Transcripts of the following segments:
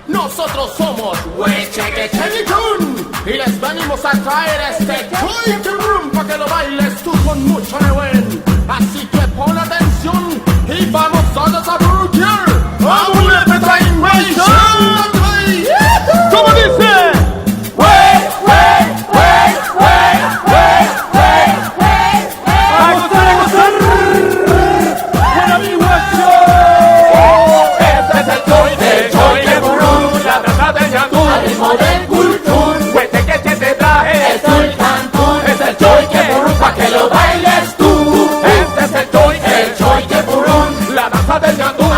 Nosotros somos Wechequechenichun y les venimos a traer este Choy para que lo bailes tú con mucho neuen. Así que pon atención y vamos todos a burger. ¡Vamos a empezar en ¿Cómo dice?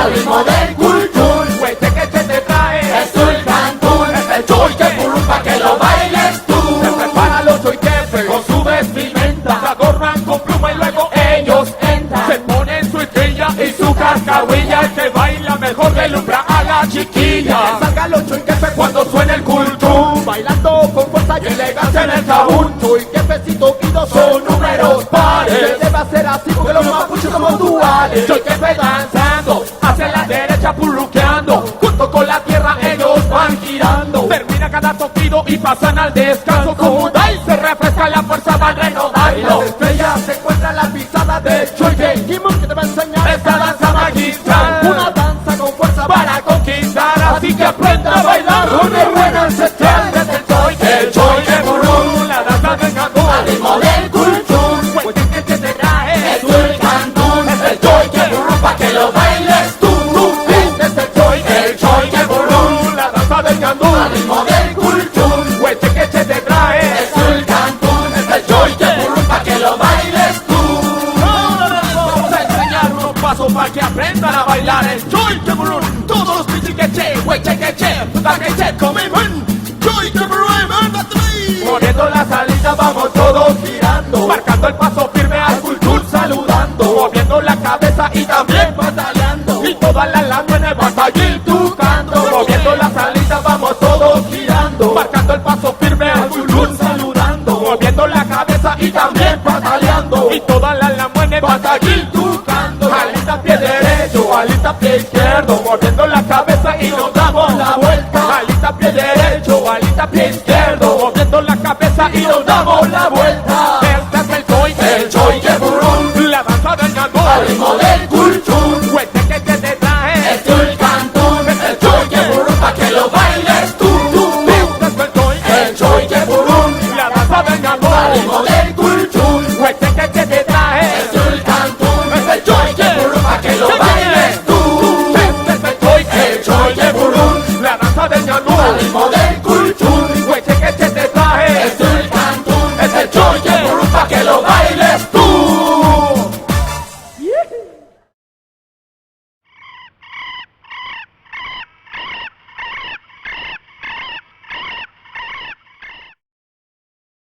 Al ritmo del cultún, Wechequeche te trae, es el cantún, es el choiquepurún pa' que lo bailes tú. Se preparan los choiquepes con su vestimenta, se adornan con pluma y luego ellos entran. Se ponen su estrella y su cascahuilla, el que baila mejor deslumbra a la chiquilla. Que salgan los choiquepes cuando suene el cultún, bailando con fuerza y elegancia en el cabún. Choiquepes y toquidos son números pares, debe ser así porque los mapuches somos duales. Choiquepes danzando hacia la derecha purruqueando, junto con la tierra ellos van girando. Termina cada toquido y pasan al descanso. Como Dai se refresca la fuerza van renovando. Las estrellas se encuentran la pisada de Choy Game que te va a enseñar esta danza magistral. Una danza con fuerza para conquistar, así que aprenda a bailar con el buen ancestral. Desde el Choy Game, la danza del cantón, al ritmo del cultún, pues que te trae, es el cantón, es el Choy Game pa' que lo bailes tú. Al ritmo del cultún, Wechequeche te trae, es el cantún, es el choiquepurún pa' que lo bailes tú. Vamos a enseñar unos pasos pa' que aprendan a bailar el choiquepurún. Todos los pichiqueche, Wechequeche, putaqueche, comen choiquepurún, moviendo la salida vamos todos girando, marcando el paso firme al cultún saludando, moviendo la cabeza y también bataleando, y todas las láminas batallil tucando, moviendo la salida vamos todos girando, marcando el paso firme al cultún saludando, moviendo la cabeza y también pataleando, y todas las láminas batallil tucando, alita pie derecho, alita pie izquierdo, moviendo